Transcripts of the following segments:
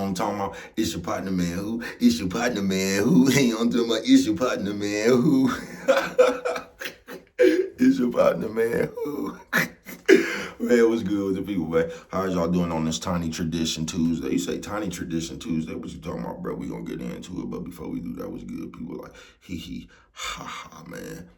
what I'm talking about? It's your partner, man, who? It's your partner, man, who? You know what I'm talking about? It's your partner, man, who? It's your partner, man, who? Man, what's good with the people, man? How's y'all doing on this Tiny Tradition Tuesday? You say Tiny Tradition Tuesday, what you talking about, bro? We gonna get into it, but before we do that, what's good? People like, hee hee, ha ha, man.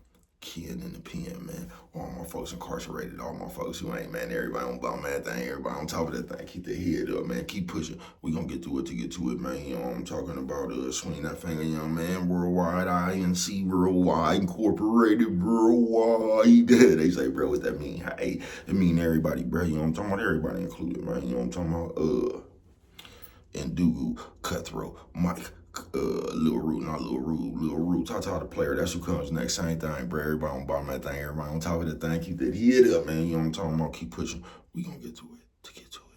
Kid in the pen, man. All my folks incarcerated, all my folks who ain't, man. Everybody on bum that thing, everybody on top of that thing. Keep their head up, man. Keep pushing. We gonna get through it to get to it, man. You know what I'm talking about? Swing that finger, young man. Worldwide, INC, worldwide, incorporated, worldwide. They say, bro, what that mean? Hey, it mean everybody, bro. You know what I'm talking about? Everybody included, man. You know what I'm talking about? Ndugu, Cutthroat, Mike, Lil Root, not Lil Root, Lil Root, Tata the player, that's who comes next, same thing, bro. Everybody on bottom of that thing, everybody on top of that thing, keep that head up, man. You know what I'm talking about? Keep pushing. We gonna get to it,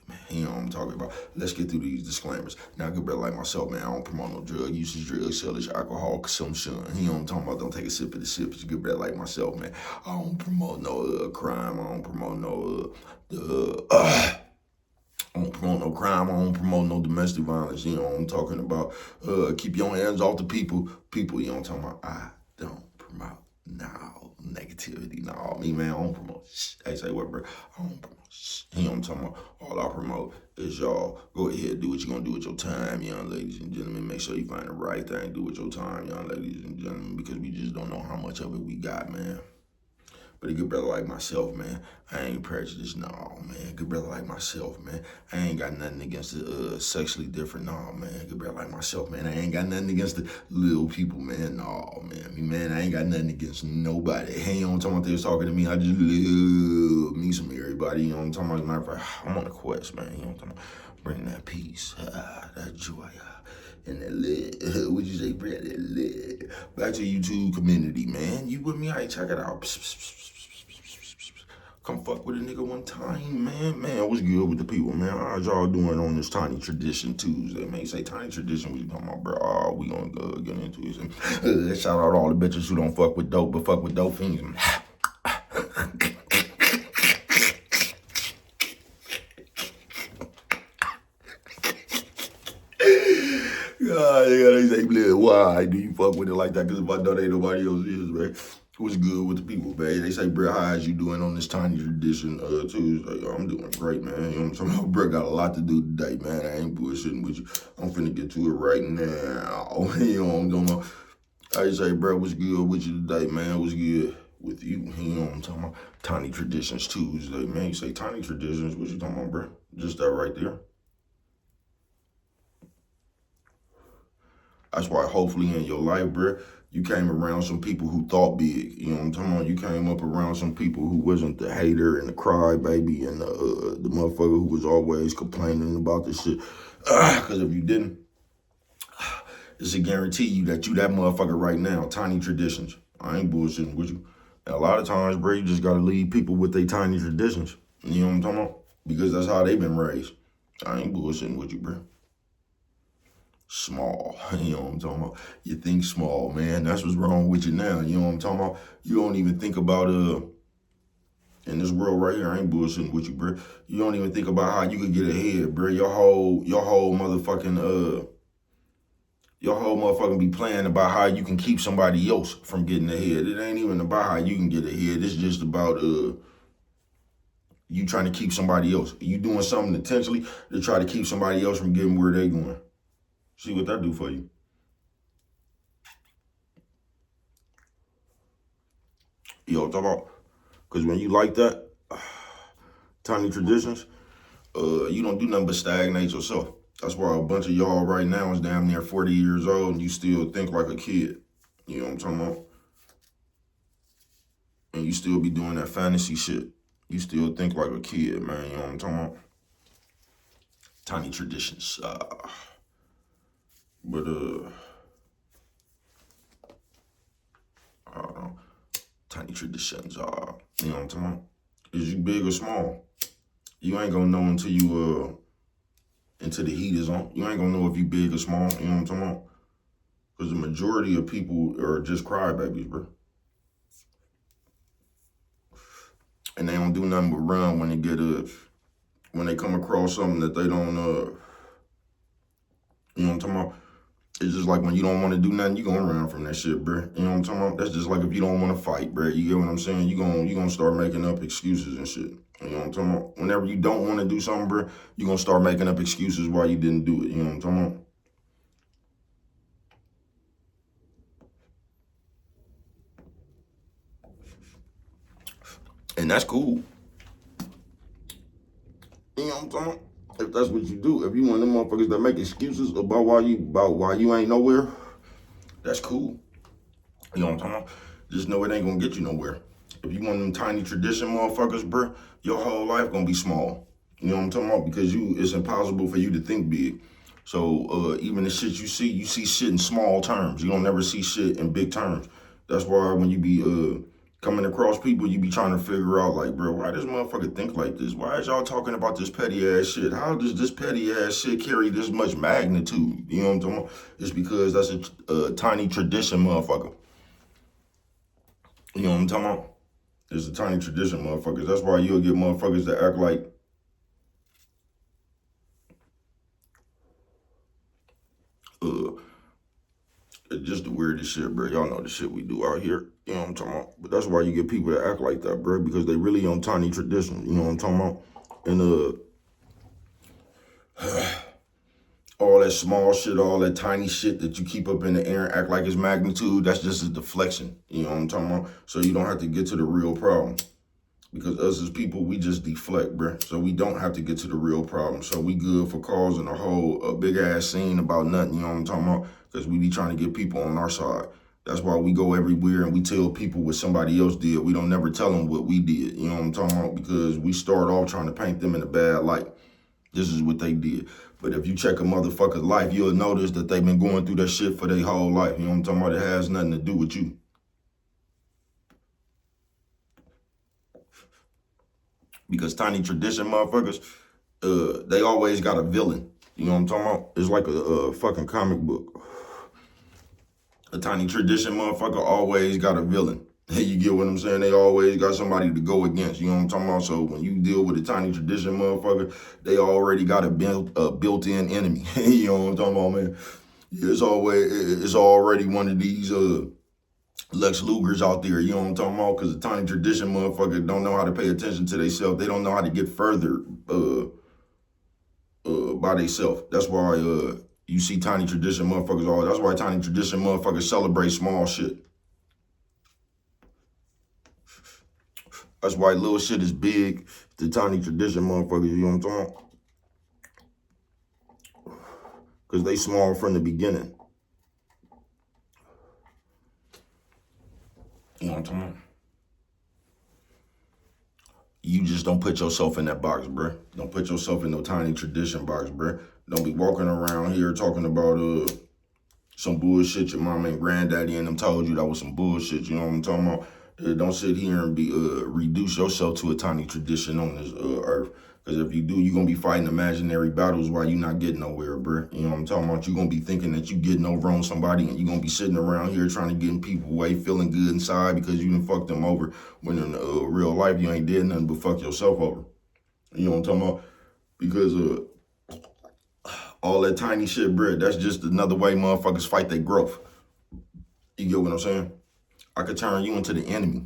man. You know what I'm talking about? Let's get through these disclaimers. Now, good brother like myself, man, I don't promote no drug usage, drug sellage, alcohol consumption. You know what I'm talking about? Don't take a sip of the sip. It's a good brother like myself, man. I don't promote no crime. I don't promote no I don't promote no crime. I don't promote no domestic violence. You know what I'm talking about? Keep your hands off the people. People, you know what I'm talking about? I don't promote no negativity. No, me, man, I don't promote shit. Hey, say what, bro? I don't promote shit. You know what I'm talking about? All I promote is y'all go ahead, do what you're going to do with your time, young ladies and gentlemen. Make sure you find the right thing. Do with your time, young ladies and gentlemen, because we just don't know how much of it we got, man. But a good brother like myself, man, I ain't prejudiced, no, man. Good brother like myself, man, I ain't got nothing against the sexually different, no, man. Good brother like myself, man, I ain't got nothing against the little people, man, no, man. Man, I ain't got nothing against nobody. Hey, you know what I'm talking about? They was talking to me, I just love me some everybody, you know what I'm talking about? As a matter of fact, I'm on a quest, man, you know what I'm talking about? Bring that peace, that joy, and that lit. Would you say, Brad? That lit. Back to YouTube community, man. You with me? I ain't check it out. Come fuck with a nigga one time, man. Man, what's good with the people, man? How's y'all doing on this Tiny Tradition Tuesday, man? You say Tiny Tradition, what you talking about, bro? Oh, we gonna get into it. Shout out all the bitches who don't fuck with dope, but fuck with dope fiends. Yeah, they say, blood, why do you fuck with it like that? Because if I know, ain't nobody else is, man. What's good with the people, man? They say, bro, how is you doing on this Tiny Tradition Tuesday? I'm doing great, man. You know what I'm talking about? Bro, got a lot to do today, man. I ain't bullshitting with you. I'm finna get to it right now. You know what I'm talking about? I say, bro, what's good with you today, man? What's good with you? You know what I'm talking about? Tiny Traditions Tuesday, man. You say Tiny Traditions, what you talking about, bro? Just that right there. That's why hopefully in your life, bro, you came around some people who thought big. You know what I'm talking about? You came up around some people who wasn't the hater and the crybaby and the motherfucker who was always complaining about this shit. Because if you didn't, it's a guarantee you that motherfucker right now. Tiny Traditions. I ain't bullshitting with you. And a lot of times, bro, you just gotta leave people with their tiny traditions. You know what I'm talking about? Because that's how they been raised. I ain't bullshitting with you, bro. Small, you know what I'm talking about? You think small, man. That's what's wrong with you now. You know what I'm talking about? You don't even think about in this world right here. I ain't bullshitting with you, bro. You don't even think about how you could get ahead, bro. Your whole motherfucking be playing about how you can keep somebody else from getting ahead. It ain't even about how you can get ahead. It's just about you trying to keep somebody else. You doing something intentionally to try to keep somebody else from getting where they going. See what that do for you. You know what I'm talking about? Because when you like that, Tiny Traditions, you don't do nothing but stagnate yourself. That's why a bunch of y'all right now is damn near 40 years old and you still think like a kid. You know what I'm talking about? And you still be doing that fantasy shit. You still think like a kid, man. You know what I'm talking about? Tiny Traditions. But I don't know. Tiny Traditions, you know what I'm talking about? Is you big or small? You ain't gonna know until you until the heat is on. You ain't gonna know if you big or small, you know what I'm talking about? Because the majority of people are just crybabies, bro. And they don't do nothing but run when they get when they come across something that they don't know what I'm talking about? It's just like when you don't want to do nothing, you gonna run from that shit, bro. You know what I'm talking about? That's just like if you don't want to fight, bro. You get what I'm saying? You gonna start making up excuses and shit. You know what I'm talking about? Whenever you don't want to do something, bro, you gonna start making up excuses why you didn't do it. You know what I'm talking about? And that's cool. You know what I'm talking about? If that's what you do, if you one of them motherfuckers that make excuses about why you ain't nowhere, that's cool. You know what I'm talking about? Just know it ain't gonna get you nowhere. If you one of them tiny tradition motherfuckers, bro, your whole life gonna be small. You know what I'm talking about? Because it's impossible for you to think big. So even the shit you see shit in small terms. You don't never see shit in big terms. That's why when you be coming across people, you be trying to figure out like, bro, why this motherfucker think like this? Why is y'all talking about this petty ass shit? How does this petty ass shit carry this much magnitude? You know what I'm talking about? It's because that's a tiny tradition motherfucker. You know what I'm talking about? It's a tiny tradition, motherfuckers. That's why you'll get motherfuckers that act like uh just the weirdest shit, bro. Y'all know the shit we do out here. You know what I'm talking about? But that's why you get people that act like that, bro, because they really on tiny tradition. You know what I'm talking about? And all that small shit, all that tiny shit that you keep up in the air and act like it's magnitude, that's just a deflection. You know what I'm talking about? So you don't have to get to the real problem. Because us as people, we just deflect, bruh. So we don't have to get to the real problem. So we good for causing a big ass scene about nothing, you know what I'm talking about? Because we be trying to get people on our side. That's why we go everywhere and we tell people what somebody else did. We don't never tell them what we did, you know what I'm talking about? Because we start off trying to paint them in a bad light. This is what they did. But if you check a motherfucker's life, you'll notice that they've been going through that shit for their whole life. You know what I'm talking about? It has nothing to do with you. Because tiny tradition motherfuckers, they always got a villain. You know what I'm talking about? It's like a fucking comic book. A tiny tradition motherfucker always got a villain. You get what I'm saying? They always got somebody to go against. You know what I'm talking about? So when you deal with a tiny tradition motherfucker, they already got a built-in enemy. You know what I'm talking about, man? It's already one of these Lex Lugers out there, you know what I'm talking about? Because the tiny tradition motherfucker don't know how to pay attention to themselves. They don't know how to get further by themselves. That's why you see tiny tradition motherfuckers that's why tiny tradition motherfuckers celebrate small shit. That's why little shit is big. The tiny tradition motherfuckers, you know what I'm talking about? Because they small from the beginning. You know what I'm talking about? You just don't put yourself in that box, bruh. Don't put yourself in no tiny tradition box, bruh. Don't be walking around here talking about some bullshit your mama and granddaddy and them told you that was some bullshit. You know what I'm talking about? Don't sit here and be reduce yourself to a tiny tradition on this earth. Because if you do, you're going to be fighting imaginary battles while you're not getting nowhere, bruh. You know what I'm talking about? You're going to be thinking that you getting over on somebody and you're going to be sitting around here trying to get in people's way, feeling good inside because you done fucked them over. When in real life, you ain't did nothing but fuck yourself over. You know what I'm talking about? Because all that tiny shit, bruh, that's just another way motherfuckers fight their growth. You get what I'm saying? I could turn you into the enemy.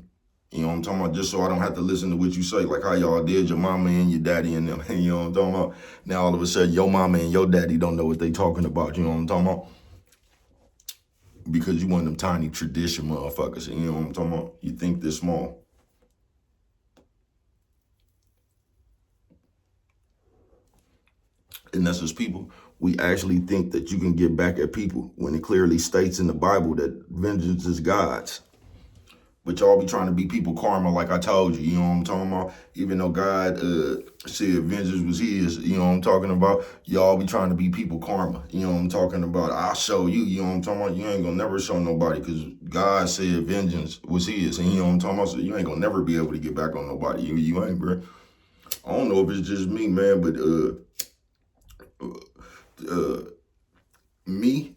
You know what I'm talking about? Just so I don't have to listen to what you say, like how y'all did your mama and your daddy and them. You know what I'm talking about? Now all of a sudden your mama and your daddy don't know what they talking about. You know what I'm talking about? Because you one of them tiny tradition motherfuckers. You know what I'm talking about? You think this small. And that's as people, we actually think that you can get back at people when it clearly states in the Bible that vengeance is God's. But y'all be trying to be people karma like I told you, you know what I'm talking about? Even though God said vengeance was his, you know what I'm talking about? Y'all be trying to be people karma, you know what I'm talking about? I'll show you, you know what I'm talking about? You ain't gonna never show nobody because God said vengeance was his, and you know what I'm talking about? So you ain't gonna never be able to get back on nobody. You ain't, bro. I don't know if it's just me, man, but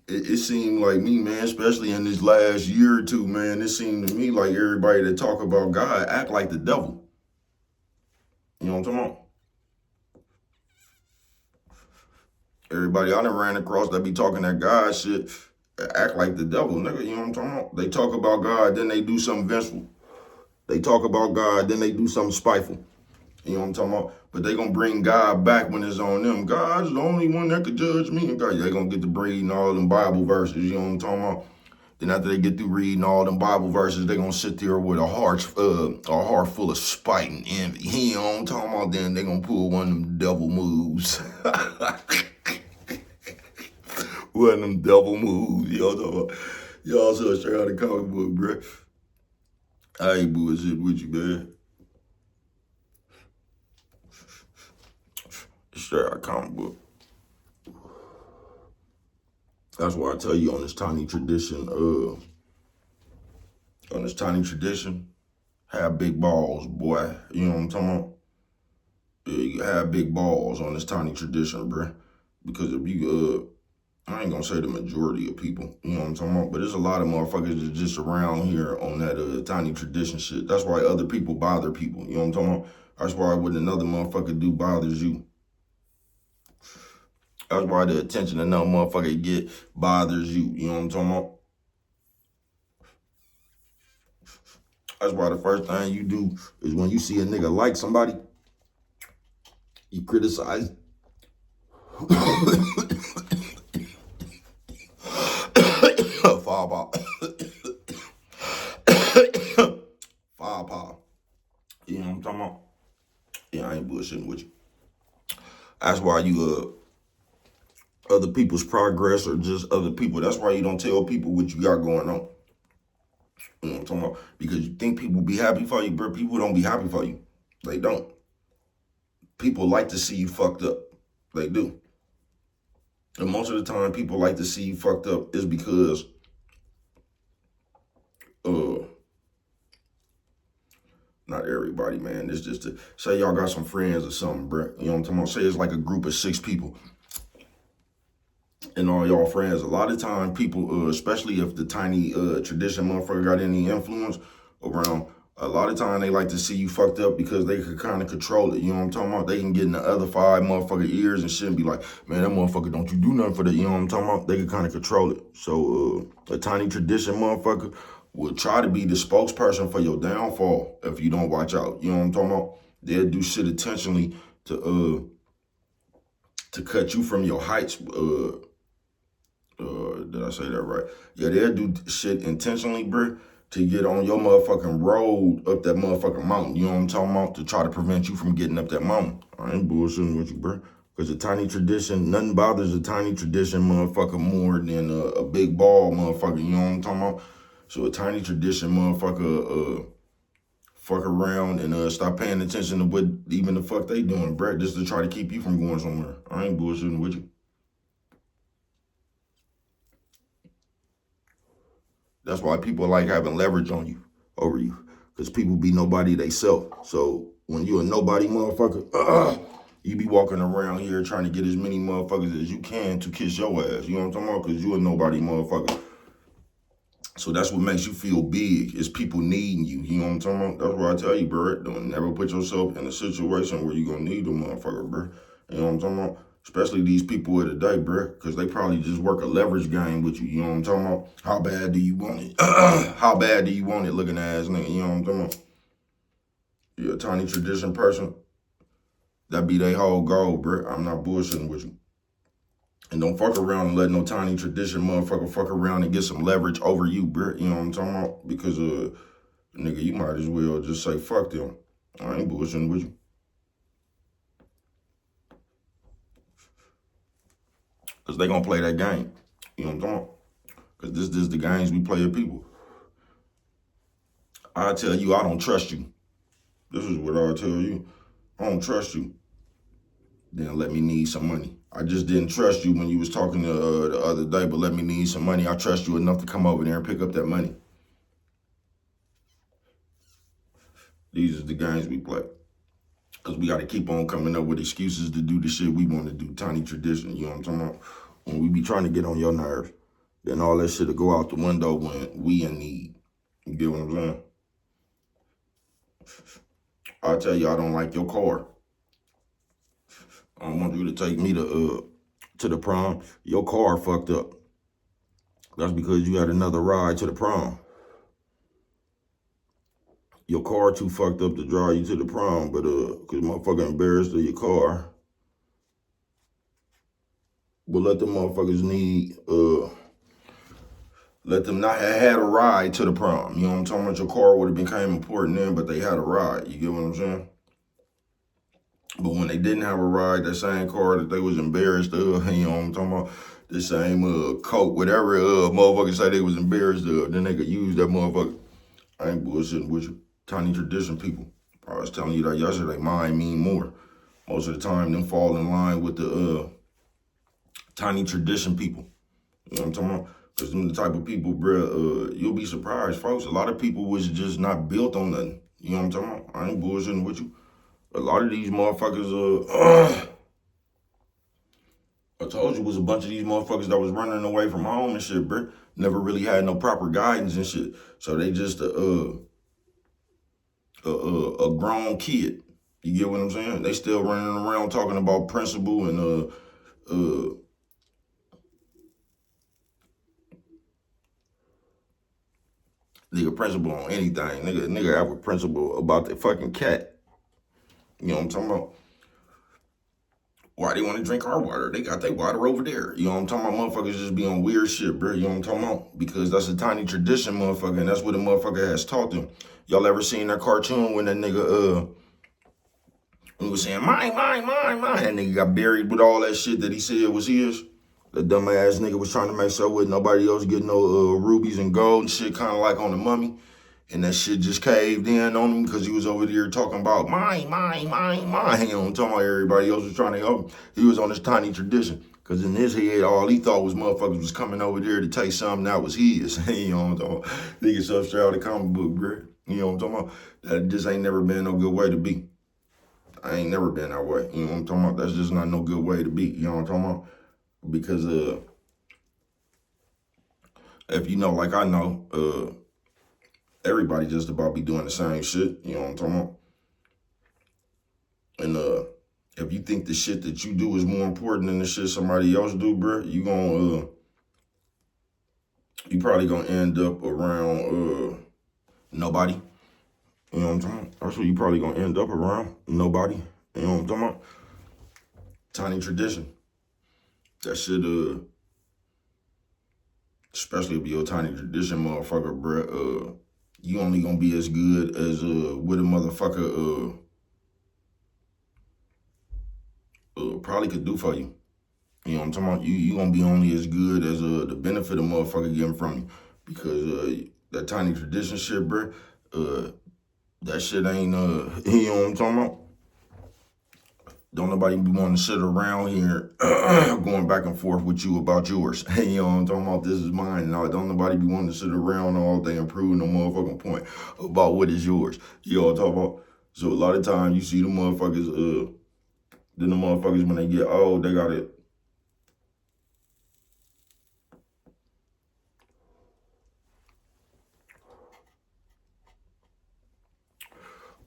it seemed like me, man, especially in this last year or two, man, it seemed to me like everybody that talk about God act like the devil. You know what I'm talking about? Everybody I done ran across that be talking that God shit, act like the devil, nigga. You know what I'm talking about? They talk about God, then they do something vengeful. They talk about God, then they do something spiteful. You know what I'm talking about? But they gonna bring God back when it's on them. God's the only one that could judge me. And God, they gonna get to reading all them Bible verses. You know what I'm talking about? Then after they get through reading all them Bible verses, they gonna sit there with a heart full of spite and envy. You know what I'm talking about? Then they gonna pull one of them devil moves. One of them devil moves. You know what I'm talking about? Y'all so straight out of the comic book, bro. I ain't bullshit with you, man. Straight out of comic book. That's why I tell you on this tiny tradition, have big balls, boy. You know what I'm talking about? Yeah, you have big balls on this tiny tradition, bruh. Because if you, I ain't gonna say the majority of people, you know what I'm talking about? But there's a lot of motherfuckers that just around here on that tiny tradition shit. That's why other people bother people, you know what I'm talking about? That's why what another motherfucker do bothers you. That's why the attention another motherfucker get bothers you, you know what I'm talking about? That's why the first thing you do is when you see a nigga like somebody, you criticize. Fireball. Firepower. You know what I'm talking about? Yeah, I ain't bullshitting with you. That's why you other people's progress or just other people. That's why you don't tell people what you got going on. You know what I'm talking about? Because you think people be happy for you, bro. People don't be happy for you. They don't. People like to see you fucked up. They do. And most of the time people like to see you fucked up is because not everybody, man. It's just to say y'all got some friends or something, bro. You know what I'm talking about? Say it's like a group of 6 people and all y'all friends. A lot of time people, especially if the tiny tradition motherfucker got any influence around, a lot of time they like to see you fucked up because they could kind of control it. You know what I'm talking about? They can get in the other 5 motherfucker ears and shit and be like, man, that motherfucker don't you do nothing for that. You know what I'm talking about? They can kind of control it. So a tiny tradition motherfucker will try to be the spokesperson for your downfall if you don't watch out. You know what I'm talking about? They'll do shit intentionally to cut you from your heights. Did I say that right? Yeah, they'll do shit intentionally, bro, to get on your motherfucking road up that motherfucking mountain. You know what I'm talking about? To try to prevent you from getting up that mountain. I ain't bullshitting with you, bro. Because a tiny tradition, nothing bothers a tiny tradition motherfucker more than a big ball motherfucker. You know what I'm talking about? So a tiny tradition motherfucker fuck around and stop paying attention to what even the fuck they doing, bro, just to try to keep you from going somewhere. I ain't bullshitting with you. That's why people like having leverage on you, over you. Because people be nobody they self. So when you a nobody motherfucker, you be walking around here trying to get as many motherfuckers as you can to kiss your ass. You know what I'm talking about? Because you a nobody motherfucker. So that's what makes you feel big, is people needing you. You know what I'm talking about? That's why I tell you, bro, don't never put yourself in a situation where you're going to need a motherfucker, bro. You know what I'm talking about? Especially these people of the day, bro, because they probably just work a leverage game with you. You know what I'm talking about? How bad do you want it? How bad do you want it, looking ass nigga? You know what I'm talking about? You're a tiny tradition person. That be their whole goal, bro. I'm not bullshitting with you. And don't fuck around and let no tiny tradition motherfucker fuck around and get some leverage over you, bro. You know what I'm talking about? Because, nigga, you might as well just say, fuck them. I ain't bullshitting with you. Because they gonna play that game. You know what I'm talking about? Because this is the games we play as people. I tell you, I don't trust you. This is what I tell you. I don't trust you. Then let me need some money. I just didn't trust you when you was talking the other day, but let me need some money. I trust you enough to come over there and pick up that money. These are the games we play. Because we got to keep on coming up with excuses to do the shit we want to do. Tiny tradition, you know what I'm talking about? When we be trying to get on your nerves, then all that shit will go out the window when we in need. You get what I'm saying? I tell you, I don't like your car. I don't want you to take me to to the prom, your car fucked up. That's because you had another ride to the prom. Your car too fucked up to drive you to the prom, but cause motherfucker embarrassed of your car. But let them motherfuckers let them not have had a ride to the prom. You know what I'm talking about? Your car would have became important then, but they had a ride. You get what I'm saying? But when they didn't have a ride, that same car that they was embarrassed of, you know what I'm talking about? The same coat, whatever motherfuckers say they was embarrassed of, then they could use that motherfucker. I ain't bullshitting with you. Tiny tradition people. I was telling you that yesterday, mine mean more. Most of the time, them fall in line with the tiny tradition people. You know what I'm talking about? Because them the type of people, bruh, you'll be surprised, folks. A lot of people was just not built on nothing. You know what I'm talking about? I ain't bullshitting with you. A lot of these motherfuckers, I told you, was a bunch of these motherfuckers that was running away from home and shit, bruh. Never really had no proper guidance and shit. So they just a grown kid. You get what I'm saying? They still running around talking about principle and nigga principle on anything. Nigga have a principle about the fucking cat. You know what I'm talking about? Why they want to drink our water? They got their water over there. You know what I'm talking about? Motherfuckers just be on weird shit, bro. You know what I'm talking about? Because that's a tiny tradition, motherfucker, and that's what a motherfucker has taught them. Y'all ever seen that cartoon when that nigga, he was saying, mine, that nigga got buried with all that shit that he said was his? That dumb ass nigga was trying to make sure with nobody else getting no rubies and gold and shit, kind of like on the Mummy. And that shit just caved in on him because he was over there talking about mine. You know, talking about everybody else was trying to help him. He was on this tiny tradition. Because in his head, all he thought was motherfuckers was coming over there to take something that was his. You know what I'm talking about? Nigga so straight out of the comic book, bro. You know what I'm talking about? That just ain't never been no good way to be. I ain't never been that way. You know what I'm talking about? That's just not no good way to be. You know what I'm talking about? Because if you know, like I know, everybody just about be doing the same shit. You know what I'm talking about? And if you think the shit that you do is more important than the shit somebody else do, bro, you probably gonna end up around nobody. You know what I'm talking about? That's what you probably gonna end up around. Nobody. You know what I'm talking about? Tiny tradition. That shit, especially if you're a tiny tradition motherfucker, bro, you only gonna be as good as what a motherfucker probably could do for you. You know what I'm talking about? You gonna be only as good as the benefit a motherfucker getting from you. Because that tiny tradition shit, bro, that shit ain't, you know what I'm talking about? Don't nobody be wanting to sit around here going back and forth with you about yours. You know what I'm talking about? This is mine. No, don't nobody be wanting to sit around all day and prove no motherfucking point about what is yours. You know what I'm talking about? So a lot of times you see the motherfuckers, then the motherfuckers when they get old, they got it.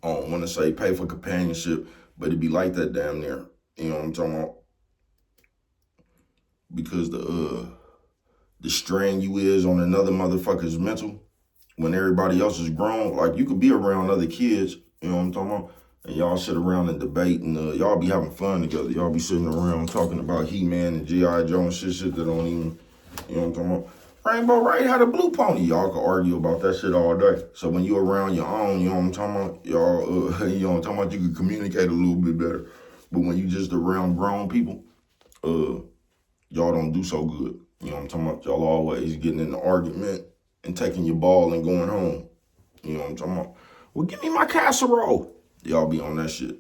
I don't want to say pay for companionship, but it be like that damn near. You know what I'm talking about? Because the strain you is on another motherfucker's mental when everybody else is grown, like you could be around other kids, you know what I'm talking about? And y'all sit around and debate and y'all be having fun together. Y'all be sitting around talking about He-Man and G.I. Joe and shit that don't even, you know what I'm talking about? Rainbow Ride had a blue pony. Y'all could argue about that shit all day. So when you around your own, you know what I'm talking about? Y'all, you know what I'm talking about? You can communicate a little bit better. But when you just around grown people, y'all don't do so good. You know what I'm talking about? Y'all always getting in an argument and taking your ball and going home. You know what I'm talking about? Well, give me my casserole. Y'all be on that shit.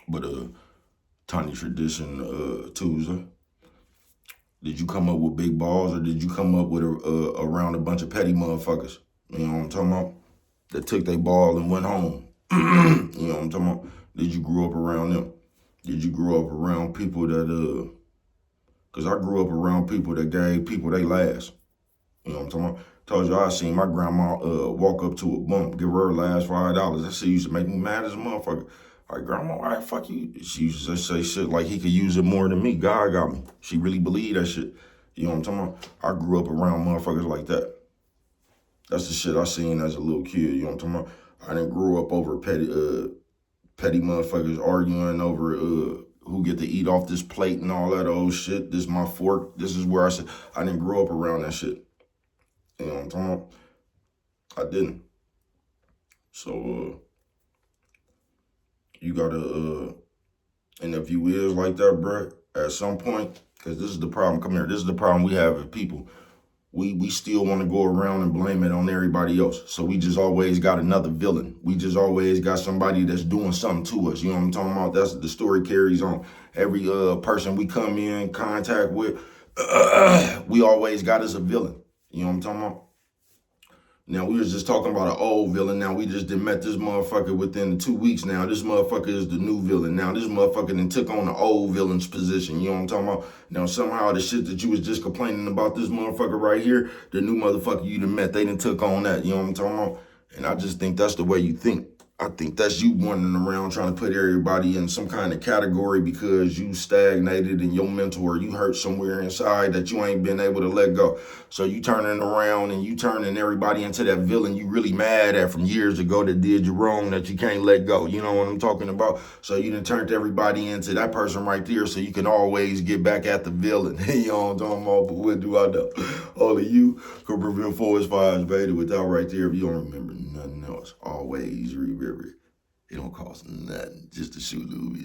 But tiny tradition Tuesday. Did you come up with big balls or did you come up with around a bunch of petty motherfuckers? You know what I'm talking about? That took their ball and went home. You know what I'm talking about? Did you grow up around them? Did you grow up around people that because I grew up around people that gave people they last. You know what I'm talking about? Told you I seen my grandma walk up to a bump, give her last $5. That shit used to make me mad as a motherfucker. Like, grandma, why the fuck you? She used to say shit like he could use it more than me. God got me. She really believed that shit. You know what I'm talking about? I grew up around motherfuckers like that. That's the shit I seen as a little kid. You know what I'm talking about? I didn't grow up over petty motherfuckers arguing over who get to eat off this plate and all that old shit. This is my fork. This is where I said I didn't grow up around that shit. You know what I'm talking about? I didn't. So you gotta and if you is like that, bruh, at some point, because this is the problem. Come here. This is the problem we have as people. We still want to go around and blame it on everybody else. So we just always got another villain. We just always got somebody that's doing something to us. You know what I'm talking about? That's the story carries on. Every person we come in contact with, we always got as a villain. You know what I'm talking about? Now, we was just talking about an old villain. Now, we just done met this motherfucker within 2 weeks now. This motherfucker is the new villain. Now, this motherfucker then took on the old villain's position. You know what I'm talking about? Now, somehow the shit that you was just complaining about this motherfucker right here, the new motherfucker you done met, they done took on that. You know what I'm talking about? And I just think that's the way you think. I think that's you wandering around trying to put everybody in some kind of category because you stagnated in your mental or you hurt somewhere inside that you ain't been able to let go. So you turning around and you turning everybody into that villain you really mad at from years ago that did you wrong that you can't let go. You know what I'm talking about? So you done turned everybody into that person right there so you can always get back at the villain. You know what I'm talking about? But what do I know? Only you can prevent forest fires, baby, without right there if you don't remember nothing else. Always remember. It don't cost nothing just to shoot a little bit.